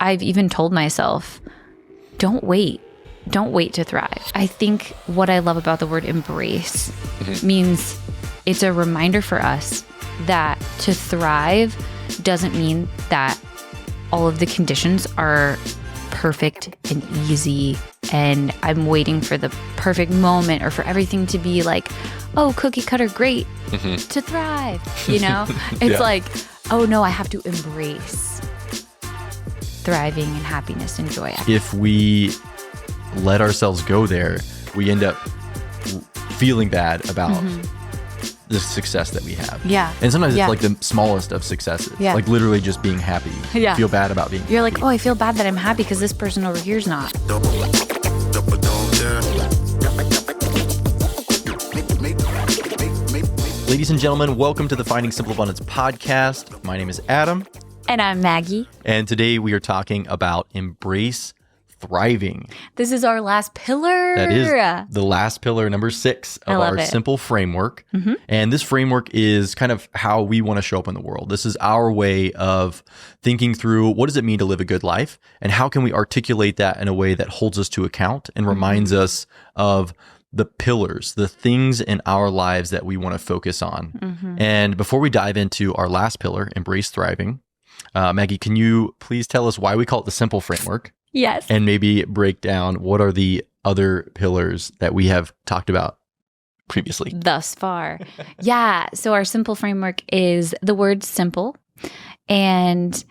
I've even told myself, don't wait to thrive. I think what I love about the word embrace means it's a reminder for us that to thrive doesn't mean that all of the conditions are perfect and easy and I'm waiting for the perfect moment or for everything to be like, oh, cookie cutter, great to thrive. It's like, oh no, I have to embrace thriving and happiness and joy. If we let ourselves go there, we end up feeling bad about the success that we have. Yeah. And sometimes it's like the smallest of successes. Yeah. Like literally just being happy. Yeah. You feel bad about being You're happy. like, oh, I feel bad that I'm happy because this person over here is not. Ladies and gentlemen, welcome to the Finding Simple Abundance podcast. My name is Adam. And I'm Maggie. And today we are talking about embrace thriving. This is our last pillar. That is the last pillar, number 6 of our simple framework. And this framework is kind of how we want to show up in the world. This is our way of thinking through what does it mean to live a good life and how can we articulate that in a way that holds us to account and reminds us of the pillars, the things in our lives that we want to focus on. And before we dive into our last pillar, embrace thriving, Maggie, can you please tell us why we call it the simple framework? Yes. And maybe break down what are the other pillars that we have talked about previously thus far. Yeah. So our simple framework is the word simple. And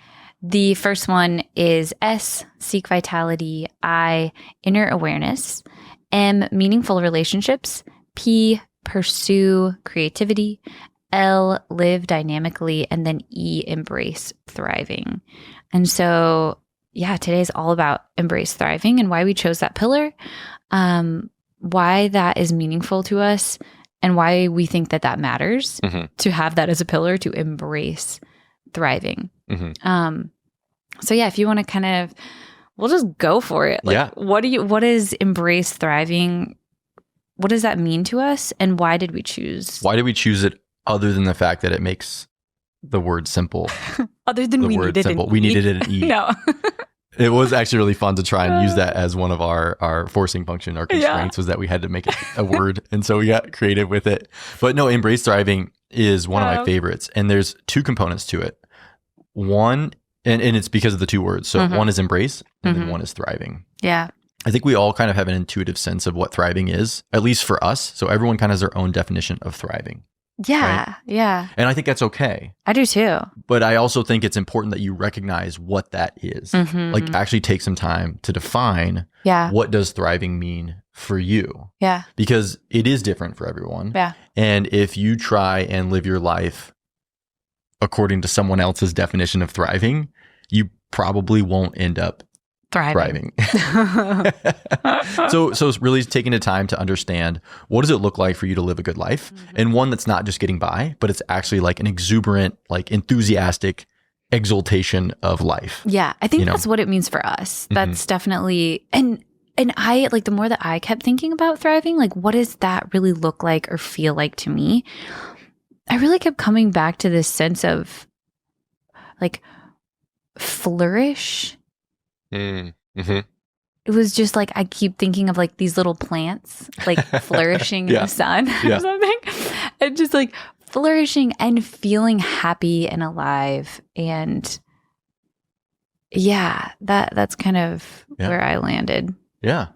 the first one is S, seek vitality, I, inner awareness, M, meaningful relationships, P, pursue creativity, L, live dynamically, and then E, embrace thriving. And so today's all about embrace thriving and why we chose that pillar, why that is meaningful to us, and why we think that matters to have that as a pillar to embrace thriving. So if you want to we'll just go for it. What is embrace thriving? What does that mean to us? And why did we choose? Why did we choose it other than the fact that it makes the word simple? Other than we needed an E. We needed an E. No. It was actually really fun to try and use that as one of our forcing function, our constraints was that we had to make it a word. And so we got creative with it. But no, embrace thriving is one of my favorites. And there's 2 components to it. One, and it's because of the 2 words. So one is embrace and then one is thriving. Yeah. I think we all kind of have an intuitive sense of what thriving is, at least for us. So everyone kind of has their own definition of thriving. Yeah. Right? Yeah. And I think that's okay. I do too. But I also think it's important that you recognize what that is. Like actually take some time to define what does thriving mean for you. Yeah. Because it is different for everyone. Yeah. And if you try and live your life according to someone else's definition of thriving, you probably won't end up thriving. So it's really taking the time to understand what does it look like for you to live a good life, and one that's not just getting by, but it's actually like an exuberant, like enthusiastic exultation of life. Yeah, I think that's what it means for us. That's definitely, and I like the more that I kept thinking about thriving, like what does that really look like or feel like to me? I really kept coming back to this sense of like flourish. It was just like I keep thinking of like these little plants like flourishing in the sun or something, and just like flourishing and feeling happy and alive. And that's kind of where I landed. Yeah,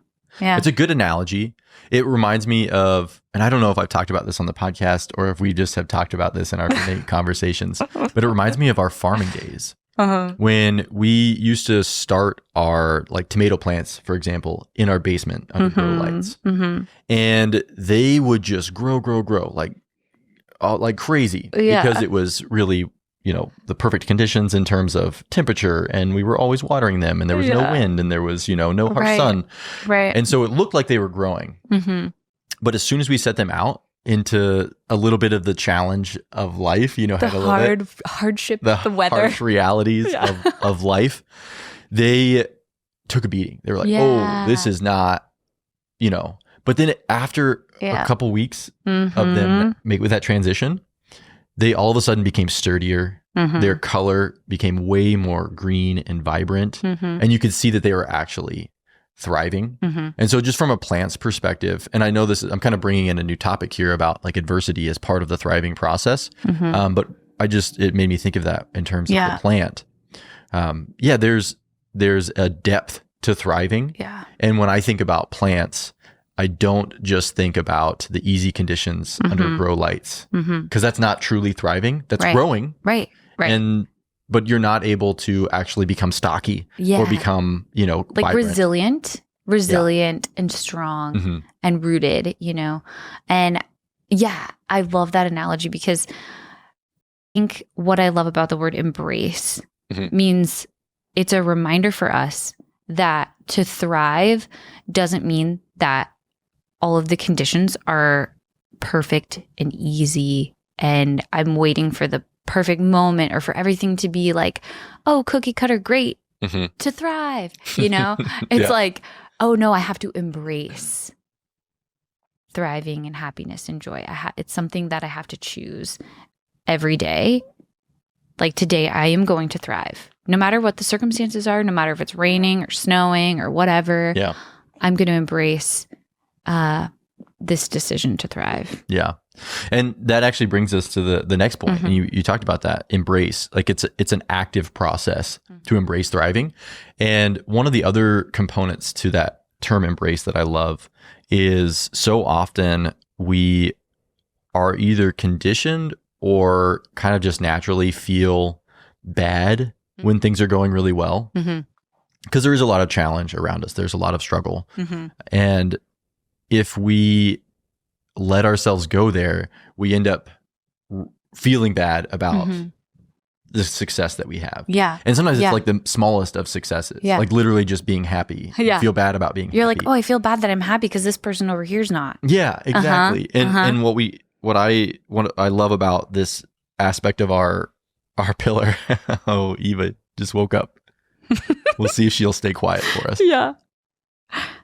it's a good analogy. It reminds me of, and I don't know if I've talked about this on the podcast or if we just have talked about this in our conversations, but it reminds me of our farming days. When we used to start our like tomato plants, for example, in our basement under grow lights, and they would just grow like crazy because it was really, the perfect conditions in terms of temperature, and we were always watering them, and there was no wind, and there was, no harsh sun. Right. And so it looked like they were growing. But as soon as we set them out into a little bit of the challenge of life, the hardship, the weather, harsh realities of life, they took a beating. They were like, oh, this is not, but then after a couple weeks of them with that transition, they all of a sudden became sturdier. Their color became way more green and vibrant. And you could see that they were actually thriving. And so just from a plant's perspective, and I know I'm kind of bringing in a new topic here about like adversity as part of the thriving process. But it made me think of that in terms of the plant. There's a depth to thriving. Yeah. And when I think about plants, I don't just think about the easy conditions under grow lights, because that's not truly thriving. That's growing. Right. But you're not able to actually become stocky or become, like vibrant. resilient and strong and rooted, And I love that analogy, because I think what I love about the word embrace means it's a reminder for us that to thrive doesn't mean that all of the conditions are perfect and easy and I'm waiting for the perfect moment or for everything to be like, oh, cookie cutter, great to thrive. It's like, oh no, I have to embrace thriving and happiness and joy. It's something that I have to choose every day. Like today, I am going to thrive. No matter what the circumstances are, no matter if it's raining or snowing or whatever, I'm going to embrace this decision to thrive. Yeah. And that actually brings us to the next point. And you talked about that, embrace. Like it's an active process to embrace thriving. And one of the other components to that term embrace that I love is so often we are either conditioned or kind of just naturally feel bad when things are going really well. Because there is a lot of challenge around us. There's a lot of struggle. And if we let ourselves go there, we end up feeling bad about the success that we have. Yeah. And sometimes it's like the smallest of successes. Yeah. Like literally just being happy. You feel bad about being You're happy. like, oh, I feel bad that I'm happy because this person over here is not. Yeah, exactly. And what I love about this aspect of our pillar. Oh, Eva just woke up. We'll see if she'll stay quiet for us. Yeah.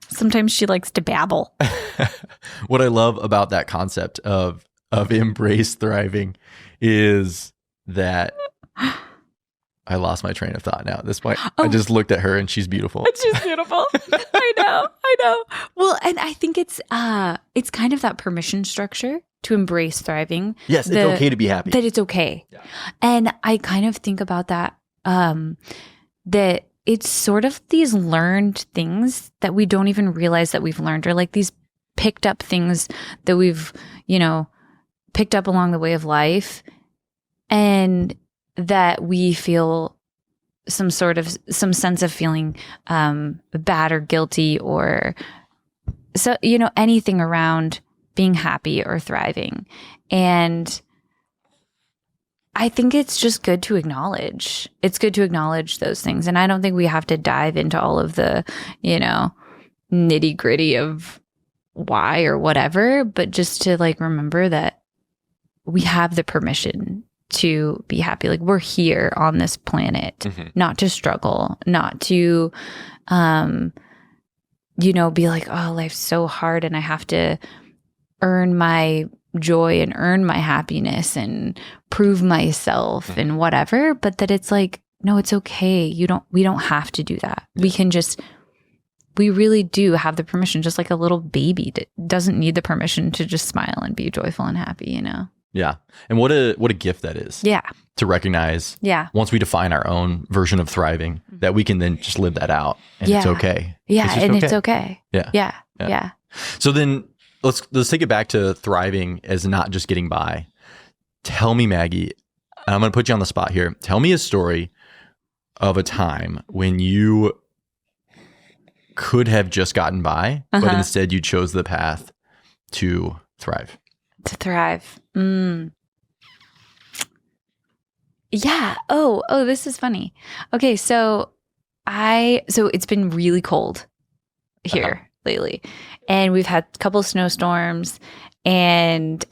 Sometimes she likes to babble. What I love about that concept of embrace thriving is that I lost my train of thought now at this point. I just looked at her and she's beautiful. She's beautiful. I know. Well, and I think it's kind of that permission structure to embrace thriving. Yes, it's okay to be happy. That it's okay. Yeah. And I kind of think about that, that it's sort of these learned things that we don't even realize that we've learned, or like these picked up things that we've, picked up along the way of life, and that we feel some sense of feeling bad or guilty, or so, anything around being happy or thriving. And I think it's just good to acknowledge. It's good to acknowledge those things. And I don't think we have to dive into all of the, nitty gritty of why or whatever, but just to like remember that we have the permission to be happy. Like we're here on this planet, not to struggle, not to, be like, oh, life's so hard and I have to earn my joy and earn my happiness and prove myself and whatever, but that it's like, no, it's okay. We don't have to do that. We really do have the permission, just like a little baby that doesn't need the permission to just smile and be joyful and happy, Yeah. And what a gift that is. Yeah. To recognize once we define our own version of thriving, that we can then just live that out and it's okay. Yeah. It's okay. Yeah. Yeah. So then let's take it back to thriving as not just getting by. Tell me, Maggie, and I'm going to put you on the spot here. Tell me a story of a time when you could have just gotten by, but instead you chose the path to thrive. To thrive. Yeah. Oh, this is funny. Okay. So it's been really cold here lately, and we've had a couple of snowstorms, and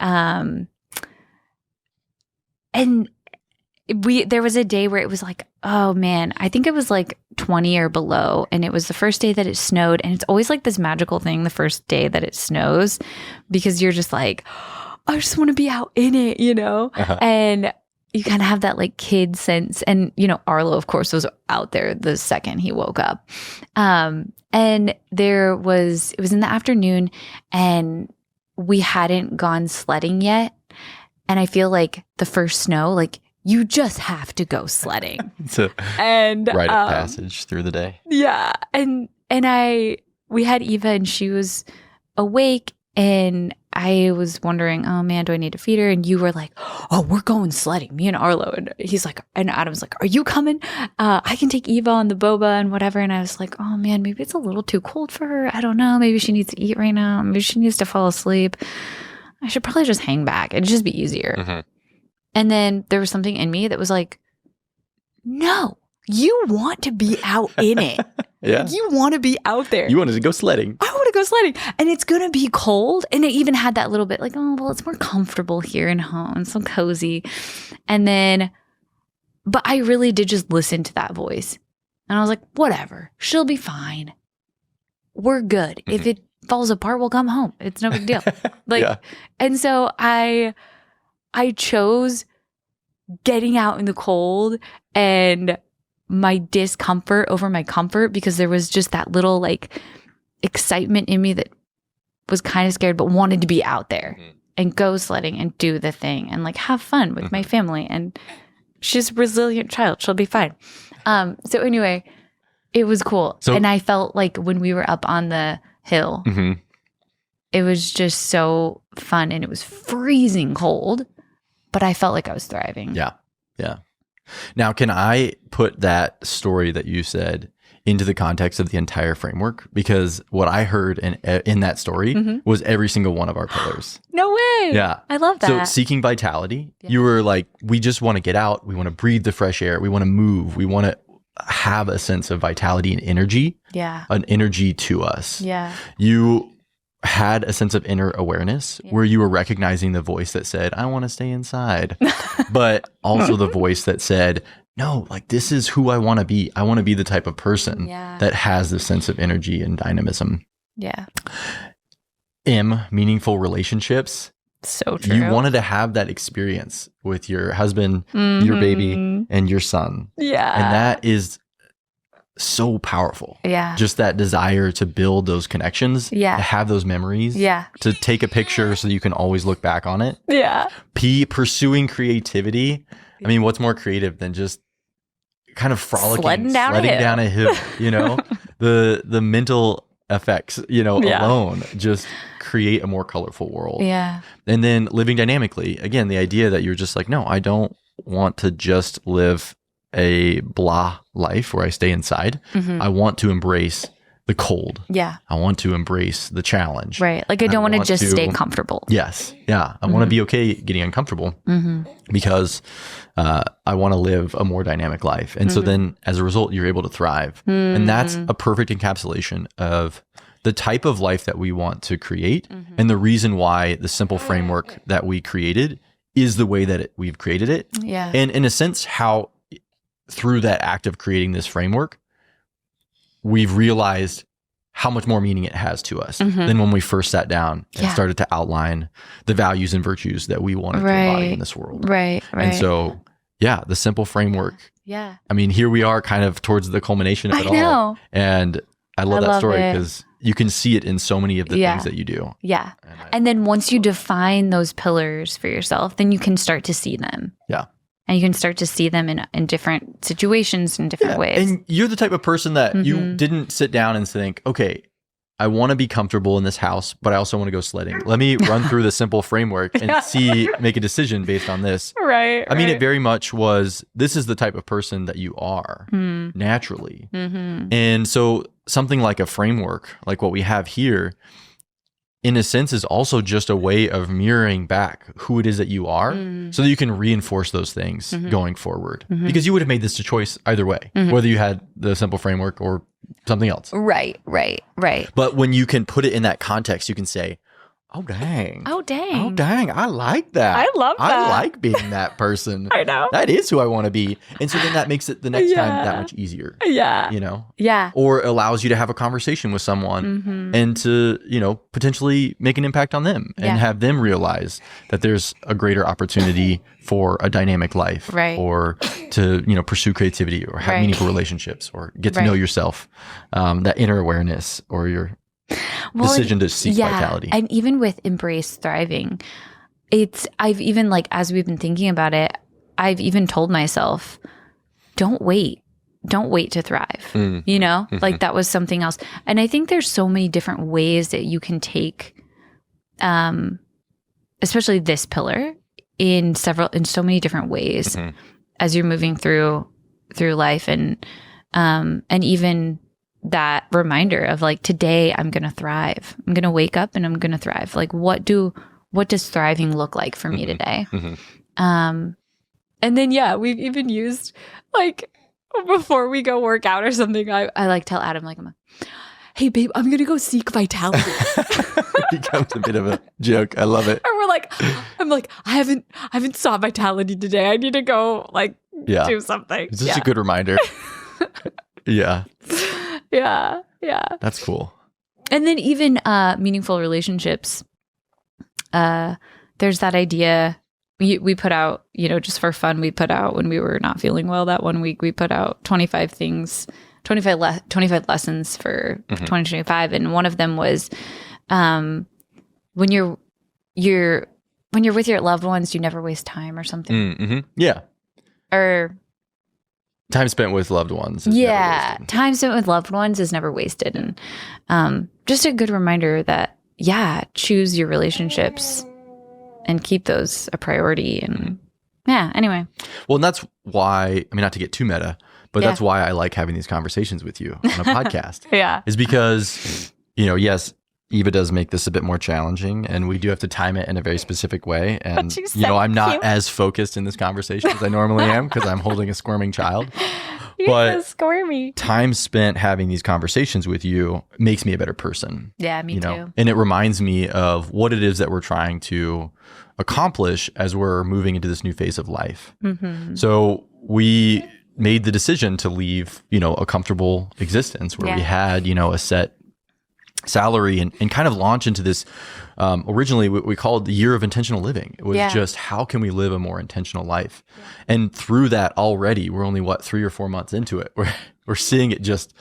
there was a day where it was like, oh man, I think it was like 20 or below, and it was the first day that it snowed, and it's always like this magical thing the first day that it snows, because you're just like, I just want to be out in it, And you kind of have that like kid sense. And, you know, Arlo, of course, was out there the second he woke up. And it was in the afternoon and we hadn't gone sledding yet. And I feel like the first snow, like you just have to go sledding. It's a rite of passage through the day. Yeah. And we had Eva and she was awake and I was wondering, oh man, do I need to feed her? And you were like, oh, we're going sledding, me and Arlo. And he's like, and Adam's like, are you coming? I can take Eva on the boba and whatever. And I was like, oh man, maybe it's a little too cold for her. I don't know. Maybe she needs to eat right now. Maybe she needs to fall asleep. I should probably just hang back. It'd just be easier. Mm-hmm. And then there was something in me that was like, no, you want to be out in it. Yeah. You want to be out there. You wanted to go sledding. I want to go sledding. And it's going to be cold. And it even had that little bit like, oh, well, it's more comfortable here in home. It's so cozy. And then, but I really did just listen to that voice. And I was like, whatever. She'll be fine. We're good. Mm-hmm. If it falls apart, we'll come home. It's no big deal. Like, yeah. And so I chose getting out in the cold and my discomfort over my comfort because there was just that little like excitement in me that was kind of scared but wanted to be out there and go sledding and do the thing and like have fun with my family. And she's a resilient child. She'll be fine. So anyway, it was cool. And I felt like when we were up on the hill, it was just so fun and it was freezing cold, but I felt like I was thriving. Yeah. Yeah. Now, can I put that story that you said into the context of the entire framework? Because what I heard in that story was every single one of our pillars. No way. Yeah. I love that. So seeking vitality, you were like, we just want to get out. We want to breathe the fresh air. We want to move. We want to have a sense of vitality and energy. Yeah. An energy to us. Yeah. You had a sense of inner awareness where you were recognizing the voice that said, I want to stay inside, but also the voice that said, no, like this is who I want to be. I want to be the type of person that has this sense of energy and dynamism. Yeah. Meaningful relationships. So true. You wanted to have that experience with your husband, your baby, and your son. Yeah. And that is so powerful. Yeah. Just that desire to build those connections. Yeah. To have those memories. Yeah. To take a picture so you can always look back on it. Yeah. Pursuing creativity. I mean, what's more creative than just kind of frolicking, sledding down a hill, you know? the mental effects, alone just create a more colorful world. Yeah. And then living dynamically. Again, the idea that you're just like, no, I don't want to just live a blah life where I stay inside. I want to embrace the cold. Yeah. I want to embrace the challenge. Right. Like I don't want to just stay comfortable. Yes. Yeah. I want to be okay getting uncomfortable because I want to live a more dynamic life. And so then as a result, you're able to thrive. And that's a perfect encapsulation of the type of life that we want to create and the reason why the simple framework that we created is the way that we've created it. Yeah. And in a sense, how through that act of creating this framework, we've realized how much more meaning it has to us than when we first sat down and started to outline the values and virtues that we wanted to embody in this world. Right. And so, the simple framework. Yeah. I mean, here we are kind of towards the culmination of it all. And I love that story because you can see it in so many of the things that you do. Yeah. And then once you define those pillars for yourself, then you can start to see them. Yeah. And you can start to see them in different situations in different ways. And you're the type of person that you didn't sit down and think, okay, I want to be comfortable in this house, but I also want to go sledding. Let me run through the simple framework and make a decision based on this. Right. I mean, it very much was, this is the type of person that you are naturally. And so something like a framework, like what we have here, in a sense, is also just a way of mirroring back who it is that you are so that you can reinforce those things going forward. Because you would have made this choice either way, whether you had the simple framework or something else. Right. But when you can put it in that context, you can say, Oh, dang. Oh, dang. Oh, dang. I like that. I love that. I like being that person. I know. That is who I want to be. And so then that makes it the next time that much easier. Yeah. You know? Yeah. Or allows you to have a conversation with someone and to, you know, potentially make an impact on them and have them realize that there's a greater opportunity for a dynamic life. Right. Or to, you know, pursue creativity or have meaningful relationships or get to know yourself, that inner awareness or your decision to seek vitality. And even with Embrace Thriving, I've even like, as we've been thinking about it, I've even told myself, don't wait to thrive. You know, like that was something else. And I think there's so many different ways that you can take, especially this pillar in so many different ways as you're moving through life and even that reminder of like, today I'm going to thrive. I'm going to wake up and I'm going to thrive. Like, what does thriving look like for me today? And then, we've even used like before we go work out or something, I like tell Adam, like, hey babe, I'm going to go seek vitality. It becomes a bit of a joke. I love it. Or I'm like, I haven't sought vitality today. I need to go like do something. It's just a good reminder. Yeah. Yeah. That's cool. And then even meaningful relationships. There's that idea we put out, you know, just for fun, we put out when we were not feeling well that one week, we put out 25 lessons for 2025. And one of them was when you're with your loved ones, you never waste time or something. Yeah. Or time spent with loved ones. Time spent with loved ones is never wasted. And just a good reminder that, choose your relationships and keep those a priority. And anyway. Well, and that's why, I mean, not to get too meta, but that's why I like having these conversations with you on a podcast. Is because, you know, yes, Eva does make this a bit more challenging and we do have to time it in a very specific way. And, you know, I'm not as focused in this conversation as I normally am because I'm holding a squirming child. You're so squirmy. Time spent having these conversations with you makes me a better person. Yeah, me too. And it reminds me of what it is that we're trying to accomplish as we're moving into this new phase of life. So we made the decision to leave, you know, a comfortable existence where we had, you know, a set salary and kind of launch into this originally what we called the year of intentional living. It was just how can we live a more intentional life? And through that already, we're only 3 or 4 months into it. We're seeing it just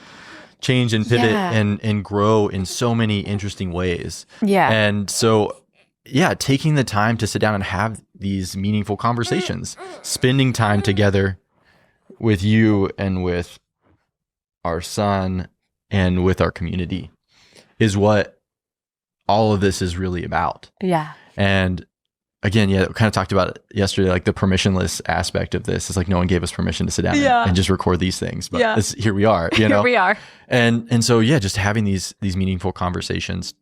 change and pivot and grow in so many interesting ways. And so taking the time to sit down and have these meaningful conversations, spending time together with you and with our son and with our community is what all of this is really about. And again, we kind of talked about it yesterday, like the permissionless aspect of this is like no one gave us permission to sit down and just record these things. But here we are, you know? Here we are. And so, just having these meaningful conversations,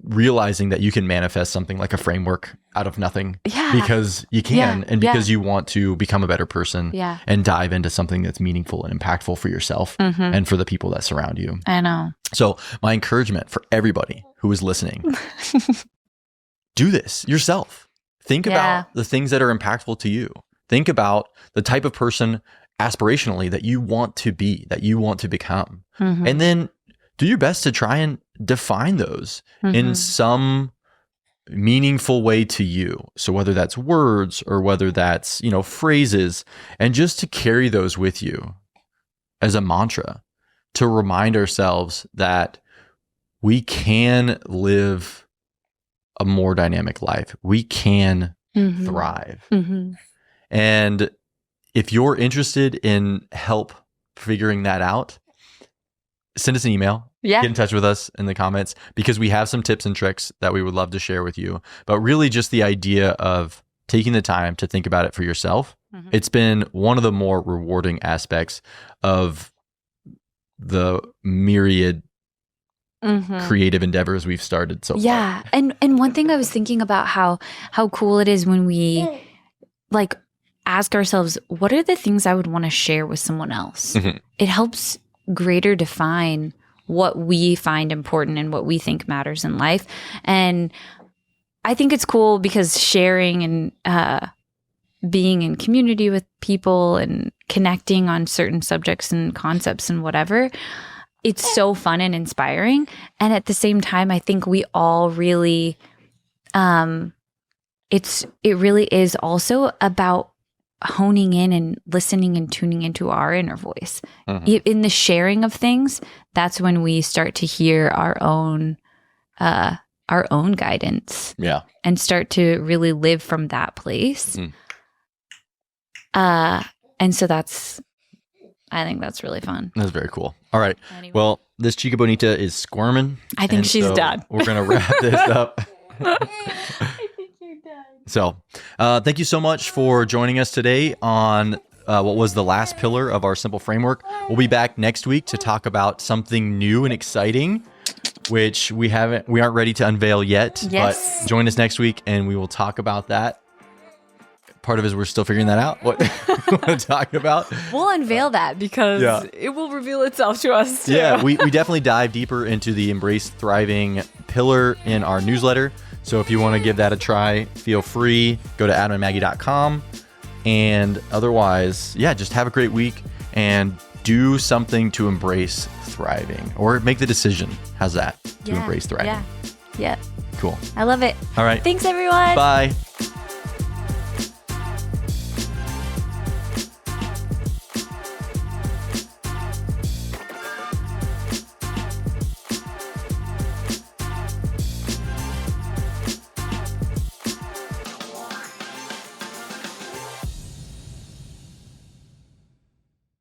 realizing that you can manifest something like a framework out of nothing because you can and because you want to become a better person and dive into something that's meaningful and impactful for yourself and for the people that surround you. I know. So my encouragement for everybody who is listening, do this yourself. Think about the things that are impactful to you. Think about the type of person aspirationally that you want to be, that you want to become. And then do your best to try and define those in some meaningful way to you. So whether that's words or whether that's, you know, phrases, and just to carry those with you as a mantra to remind ourselves that we can live a more dynamic life. We can thrive. And if you're interested in help figuring that out, send us an email. Get in touch with us in the comments because we have some tips and tricks that we would love to share with you. But really just the idea of taking the time to think about it for yourself. It's been one of the more rewarding aspects of the myriad creative endeavors we've started so far. And one thing I was thinking about how cool it is when we like ask ourselves, what are the things I would want to share with someone else? It helps greater define what we find important and what we think matters in life. And I think it's cool because sharing and being in community with people and connecting on certain subjects and concepts and whatever, it's so fun and inspiring. And at the same time, I think we all really, it really is also about honing in and listening and tuning into our inner voice. Mm-hmm. In the sharing of things, that's when we start to hear our own guidance. Yeah. And start to really live from that place. And so I think that's really fun. That's very cool. All right. Anyway. Well, this Chica Bonita is squirming. I think she's done. We're going to wrap this up. I think you're done. So, thank you so much for joining us today on what was the last pillar of our simple framework. We'll be back next week to talk about something new and exciting, which we aren't ready to unveil yet. Yes. But join us next week and we will talk about that. Part of it is we're still figuring that out, what we want to talk about. We'll unveil that because it will reveal itself to us too. Yeah, we definitely dive deeper into the Embrace Thriving pillar in our newsletter. So if you want to give that a try, feel free. Go to adamandmaggie.com. And otherwise, just have a great week and do something to embrace thriving, or make the decision. How's that? To embrace thriving. Yeah. Cool. I love it. All right. Thanks, everyone. Bye.